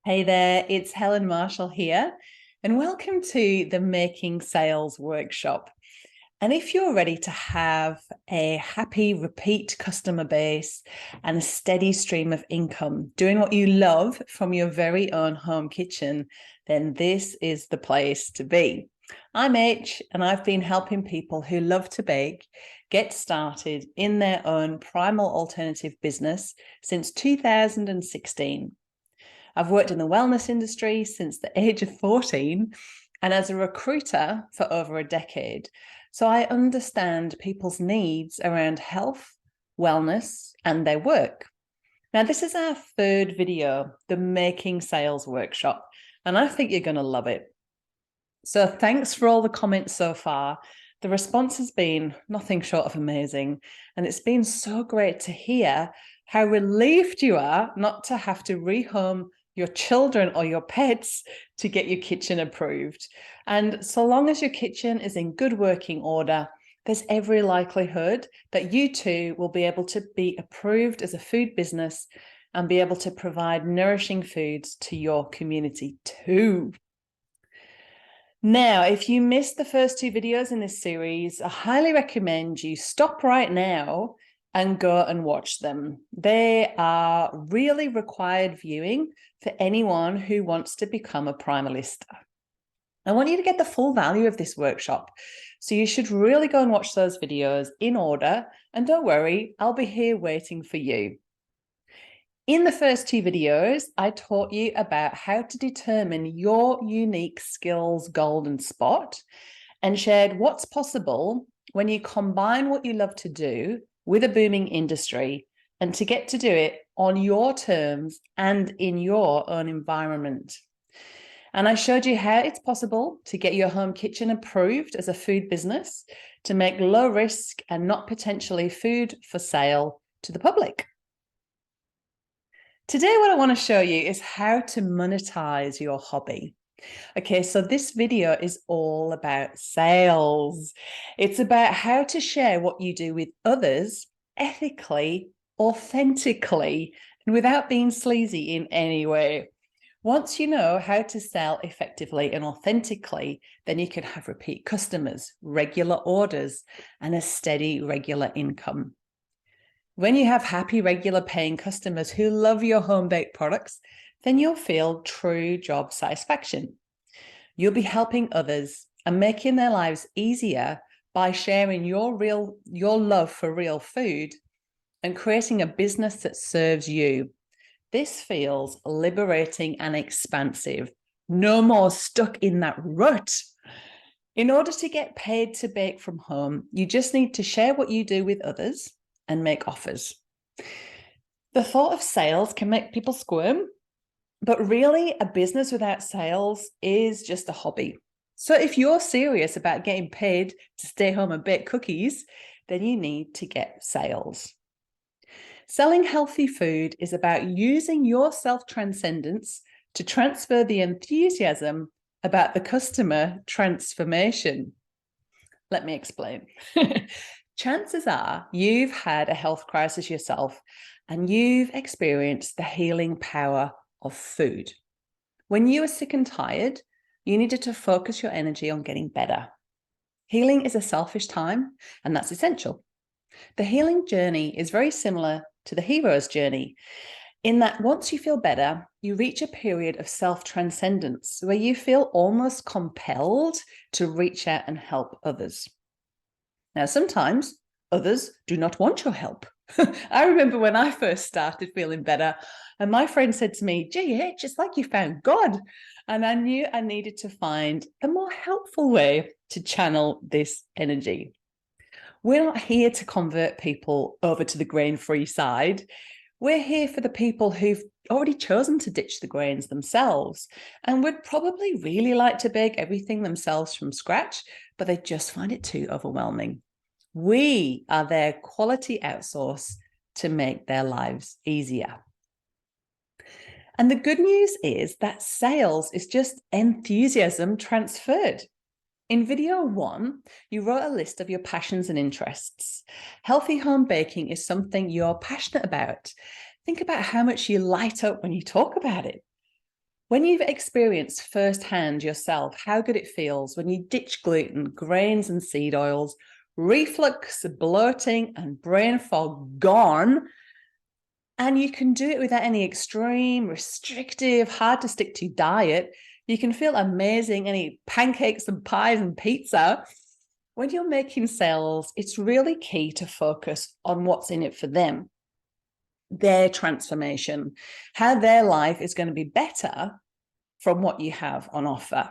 Hey there, it's Helen Marshall here, and welcome to the Making Sales Workshop. And if you're ready to have a happy repeat customer base and a steady stream of income, doing what you love from your very own home kitchen, then this is the place to be. I'm H, and I've been helping people who love to bake get started in their own primal alternative business since 2016. I've worked in the wellness industry since the age of 14 and as a recruiter for over a decade. So I understand people's needs around health, wellness, and their work. Now, this is our third video, the Making Sales Workshop, and I think you're going to love it. So thanks for all the comments so far. The response has been nothing short of amazing, and it's been so great to hear how relieved you are not to have to rehome your children or your pets to get your kitchen approved. And so long as your kitchen is in good working order, there's every likelihood that you too will be able to be approved as a food business and be able to provide nourishing foods to your community too. Now, if you missed the first two videos in this series, I highly recommend you stop right now and go and watch them. They are really required viewing for anyone who wants to become a Primalista. I want you to get the full value of this workshop. So you should really go and watch those videos in order. And don't worry, I'll be here waiting for you. In the first two videos, I taught you about how to determine your unique skills golden spot and shared what's possible when you combine what you love to do with a booming industry and to get to do it on your terms and in your own environment. And I showed you how it's possible to get your home kitchen approved as a food business to make low risk and not potentially food for sale to the public. Today, what I want to show you is how to monetize your hobby. Okay, so this video is all about sales. It's about how to share what you do with others ethically, authentically, and without being sleazy in any way. Once you know how to sell effectively and authentically, then you can have repeat customers, regular orders, and a steady, regular income. When you have happy, regular paying customers who love your home-baked products, then you'll feel true job satisfaction. You'll be helping others and making their lives easier by sharing your love for real food and creating a business that serves you. This feels liberating and expansive. No more stuck in that rut. In order to get paid to bake from home, you just need to share what you do with others and make offers. The thought of sales can make people squirm, but really a business without sales is just a hobby. So if you're serious about getting paid to stay home and bake cookies, then you need to get sales. Selling healthy food is about using your self-transcendence to transfer the enthusiasm about the customer transformation. Let me explain. Chances are you've had a health crisis yourself and you've experienced the healing power of food. When you were sick and tired, you needed to focus your energy on getting better. Healing is a selfish time, and that's essential. The healing journey is very similar to the hero's journey, in that once you feel better, you reach a period of self-transcendence where you feel almost compelled to reach out and help others. Now, sometimes others do not want your help. I remember when I first started feeling better, and my friend said to me, "GH, it's like you found God." And I knew I needed to find a more helpful way to channel this energy. We're not here to convert people over to the grain-free side. We're here for the people who've already chosen to ditch the grains themselves and would probably really like to bake everything themselves from scratch, but they just find it too overwhelming. We are their quality outsource to make their lives easier. And the good news is that sales is just enthusiasm transferred. In video 1, you wrote a list of your passions and interests. Healthy home baking is something you're passionate about. Think about how much you light up when you talk about it. When you've experienced firsthand yourself how good it feels when you ditch gluten, grains, and seed oils, reflux, bloating, and brain fog gone, and you can do it without any extreme, restrictive, hard to stick to diet, you can feel amazing and eat pancakes and pies and pizza. When you're making sales, it's really key to focus on what's in it for them, their transformation, how their life is going to be better from what you have on offer.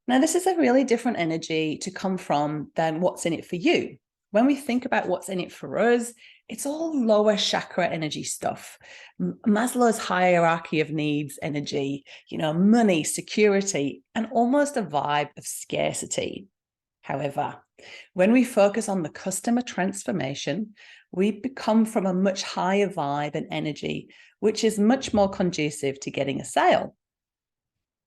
Now, this is a really different energy to come from than what's in it for you. When we think about what's in it for us, it's all lower chakra energy stuff. Maslow's hierarchy of needs energy, money, security, and almost a vibe of scarcity. However, when we focus on the customer transformation, we become from a much higher vibe and energy, which is much more conducive to getting a sale.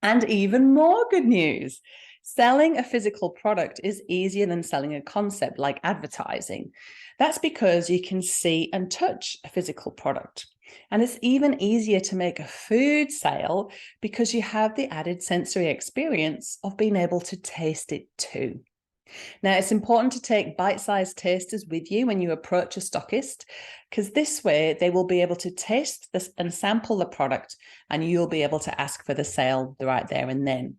And even more good news, selling a physical product is easier than selling a concept like advertising. That's because you can see and touch a physical product. And it's even easier to make a food sale because you have the added sensory experience of being able to taste it too. Now, it's important to take bite-sized tasters with you when you approach a stockist, because this way they will be able to taste this and sample the product, and you'll be able to ask for the sale right there and then.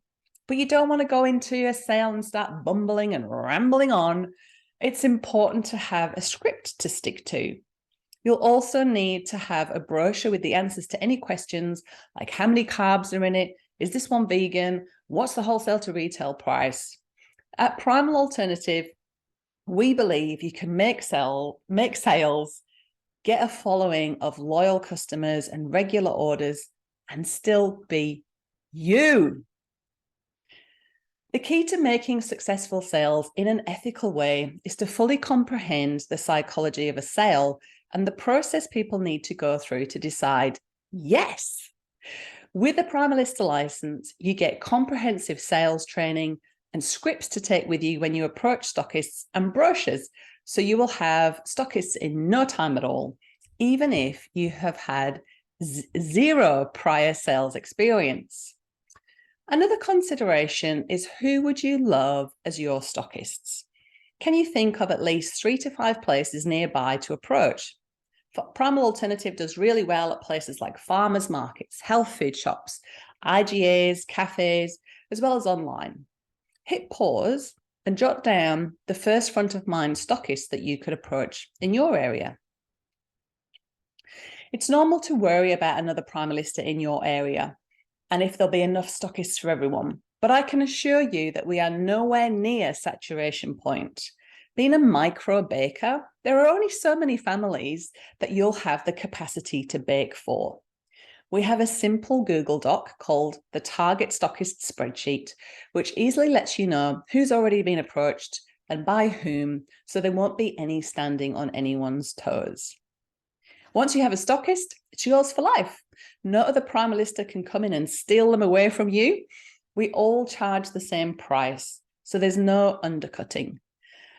But you don't want to go into a sale and start bumbling and rambling on. It's important to have a script to stick to. You'll also need to have a brochure with the answers to any questions, like how many carbs are in it? Is this one vegan? What's the wholesale to retail price? At Primal Alternative, we believe you can make sales, get a following of loyal customers and regular orders, and still be you. The key to making successful sales in an ethical way is to fully comprehend the psychology of a sale and the process people need to go through to decide yes. With a Primalista license, you get comprehensive sales training and scripts to take with you when you approach stockists, and brochures, so you will have stockists in no time at all, even if you have had zero prior sales experience. Another consideration is, who would you love as your stockists? Can you think of at least 3 to 5 places nearby to approach? Primal Alternative does really well at places like farmers markets, health food shops, IGAs, cafes, as well as online. Hit pause and jot down the first front of mind stockist that you could approach in your area. It's normal to worry about another Primalista in your area and if there'll be enough stockists for everyone, but I can assure you that we are nowhere near saturation point. Being a micro baker, there are only so many families that you'll have the capacity to bake for. We have a simple Google Doc called the Target Stockist Spreadsheet, which easily lets you know who's already been approached and by whom, so there won't be any standing on anyone's toes. Once you have a stockist, it's yours for life. No other Primalista can come in and steal them away from you. We all charge the same price, so there's no undercutting.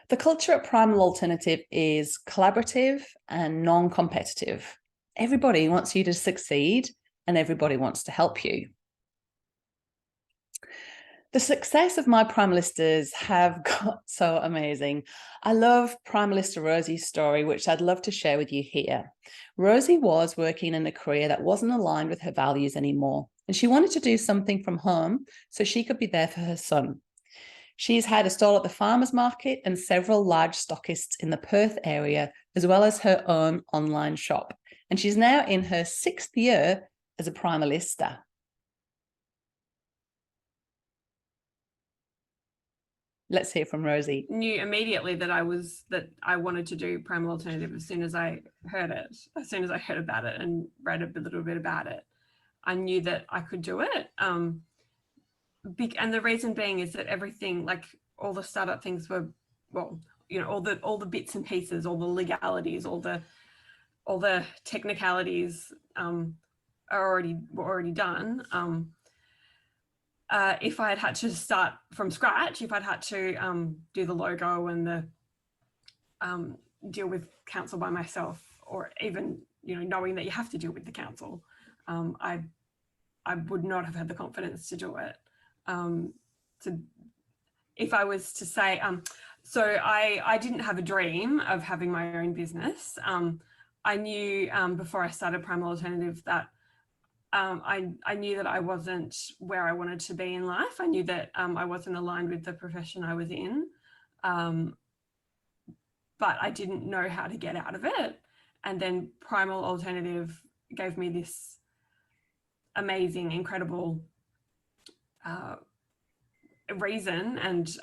The culture at Primal Alternative is collaborative and non-competitive. Everybody wants you to succeed, and everybody wants to help you. The success of my Primalistas have got so amazing. I love Primalista Rosie's story, which I'd love to share with you here. Rosie was working in a career that wasn't aligned with her values anymore, and she wanted to do something from home so she could be there for her son. She's had a stall at the farmers market and several large stockists in the Perth area, as well as her own online shop. And she's now in her 6th year as a Primalista. Let's hear from Rosie. Knew immediately that I wanted to do Primal Alternative as soon as I heard about it and read a little bit about it. I knew that I could do it. And the reason being is that everything, like all the startup things were, well, all the bits and pieces, all the legalities, all the technicalities were already done. If I had to start from scratch, if I'd had to do the logo and the deal with council by myself, or even knowing that you have to deal with the council, I I would not have had the confidence to do it. So if I was to say, so I didn't have a dream of having my own business. I knew before I started Primal Alternative that I knew that I wasn't where I wanted to be in life. I knew that I wasn't aligned with the profession I was in, but I didn't know how to get out of it. And then Primal Alternative gave me this amazing, incredible reason and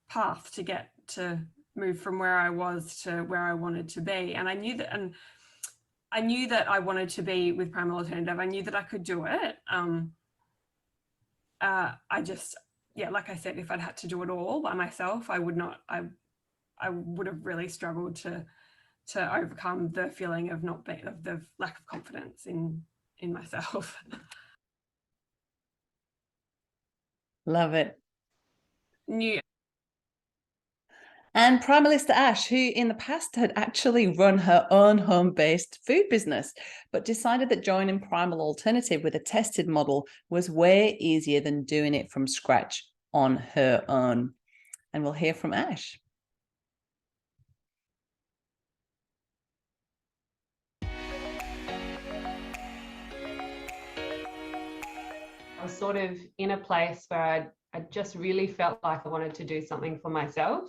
path to get to move from where I was to where I wanted to be. And I knew that I wanted to be with Primal Alternative. I knew that I could do it. I just, yeah, like I said, if I'd had to do it all by myself, I would not. I would have really struggled to overcome the feeling of not being, of the lack of confidence in myself. Love it. New. And Primalista Ash, who in the past had actually run her own home-based food business, but decided that joining Primal Alternative with a tested model was way easier than doing it from scratch on her own. And we'll hear from Ash. I was sort of in a place where I just really felt like I wanted to do something for myself.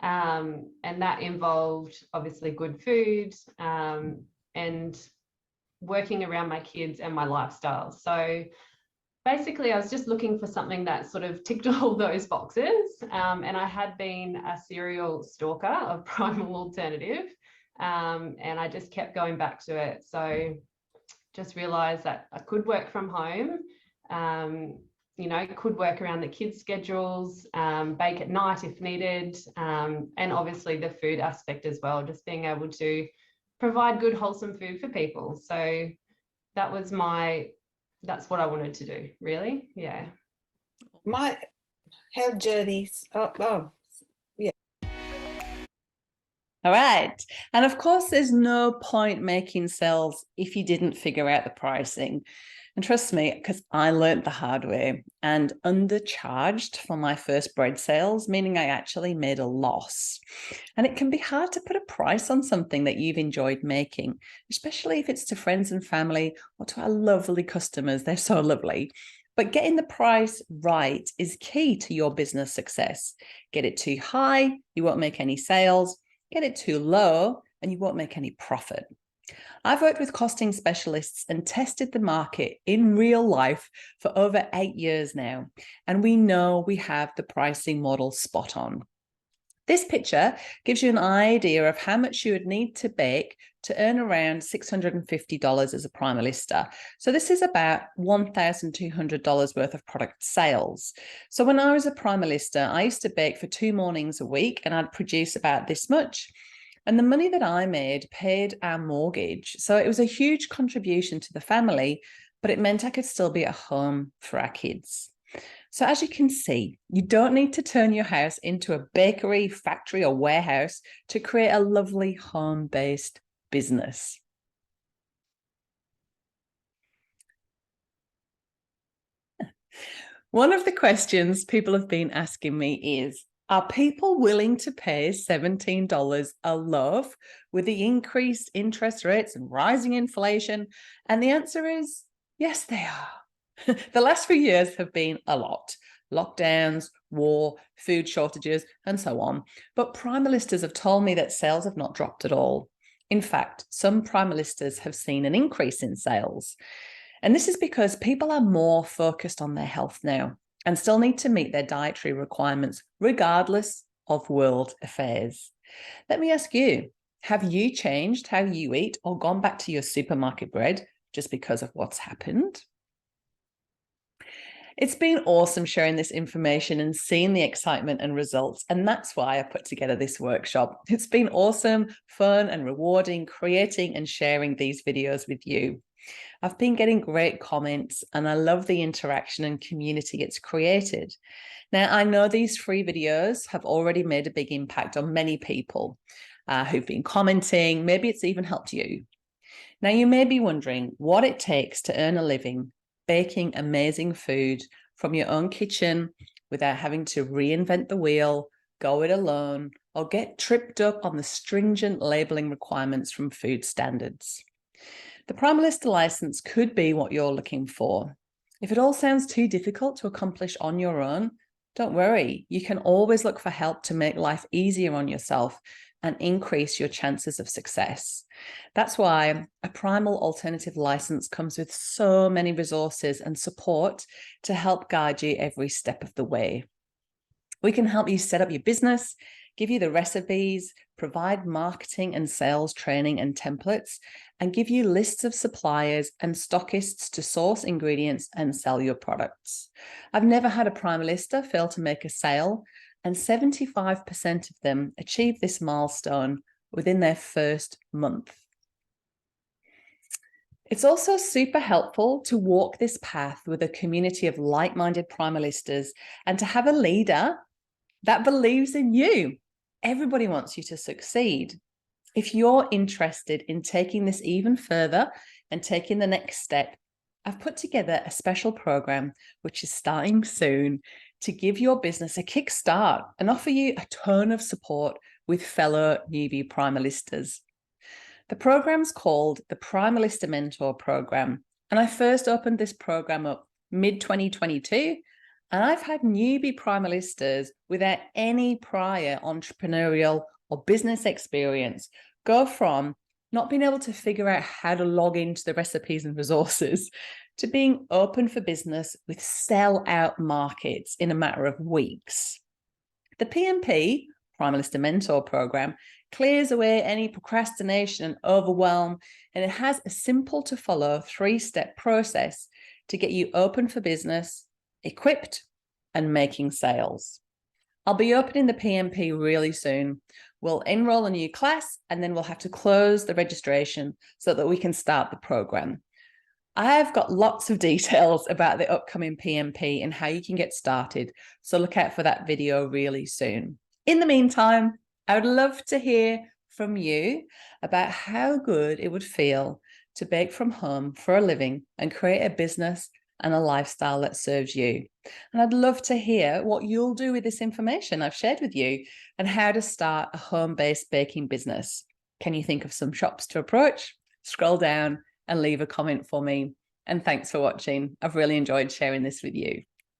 And that involved obviously good food and working around my kids and my lifestyle. So basically, I was just looking for something that sort of ticked all those boxes. And I had been a serial stalker of Primal Alternative. And I just kept going back to it. So just realized that I could work from home. You know, could work around the kids' schedules, bake at night if needed, and obviously the food aspect as well, just being able to provide good, wholesome food for people. So that's what I wanted to do, really. Yeah. My health journeys. Yeah. All right. And of course, there's no point making sales if you didn't figure out the pricing. And trust me, because I learned the hard way and undercharged for my first bread sales, meaning I actually made a loss. And it can be hard to put a price on something that you've enjoyed making, especially if it's to friends and family or to our lovely customers. They're so lovely. But getting the price right is key to your business success. Get it too high, you won't make any sales. Get it too low, and you won't make any profit. I've worked with costing specialists and tested the market in real life for over 8 years now, and we know we have the pricing model spot on. This picture gives you an idea of how much you would need to bake to earn around $650 as a Primalista. So this is about $1,200 worth of product sales. So when I was a Primalista, I used to bake for 2 mornings a week and I'd produce about this much. And the money that I made paid our mortgage. So it was a huge contribution to the family, but it meant I could still be at home for our kids. So as you can see, you don't need to turn your house into a bakery, factory, or warehouse to create a lovely home-based business. One of the questions people have been asking me is, are people willing to pay $17 a loaf with the increased interest rates and rising inflation? And the answer is, yes, they are. The last few years have been a lot. Lockdowns, war, food shortages, and so on. But Primalistas have told me that sales have not dropped at all. In fact, some Primalistas have seen an increase in sales. And this is because people are more focused on their health now and still need to meet their dietary requirements regardless of world affairs. Let me ask you, have you changed how you eat or gone back to your supermarket bread just because of what's happened? It's been awesome sharing this information and seeing the excitement and results, and that's why I put together this workshop. It's been awesome, fun, and rewarding creating and sharing these videos with you. I've been getting great comments and I love the interaction and community it's created. Now, I know these free videos have already made a big impact on many people who've been commenting. Maybe it's even helped you. Now, you may be wondering what it takes to earn a living baking amazing food from your own kitchen without having to reinvent the wheel, go it alone, or get tripped up on the stringent labeling requirements from food standards. The Primalista license could be what you're looking for. If it all sounds too difficult to accomplish on your own, don't worry. You can always look for help to make life easier on yourself and increase your chances of success. That's why a Primal Alternative license comes with so many resources and support to help guide you every step of the way. We can help you set up your business, give you the recipes, provide marketing and sales training and templates, and give you lists of suppliers and stockists to source ingredients and sell your products. I've never had a Primalista fail to make a sale, and 75% of them achieve this milestone within their first month. It's also super helpful to walk this path with a community of like-minded Primalistas and to have a leader that believes in you. Everybody wants you to succeed. If you're interested in taking this even further and taking the next step, I've put together a special program which is starting soon to give your business a kickstart and offer you a ton of support with fellow newbie Primalistas. The program's called the Primalista Mentor Program, and I first opened this program up mid-2022, and I've had newbie Primalistas without any prior entrepreneurial or business experience go from not being able to figure out how to log into the recipes and resources to being open for business with sell-out markets in a matter of weeks. The PMP, Primalista Mentor Program, clears away any procrastination and overwhelm, and it has a simple to follow 3-step process to get you open for business, equipped, and making sales. I'll be opening the PMP really soon. We'll enroll a new class, and then we'll have to close the registration so that we can start the program. I've got lots of details about the upcoming PMP and how you can get started, so look out for that video really soon. In the meantime, I would love to hear from you about how good it would feel to bake from home for a living and create a business and a lifestyle that serves you. And I'd love to hear what you'll do with this information I've shared with you and how to start a home-based baking business. Can you think of some shops to approach? Scroll down and leave a comment for me. And thanks for watching. I've really enjoyed sharing this with you.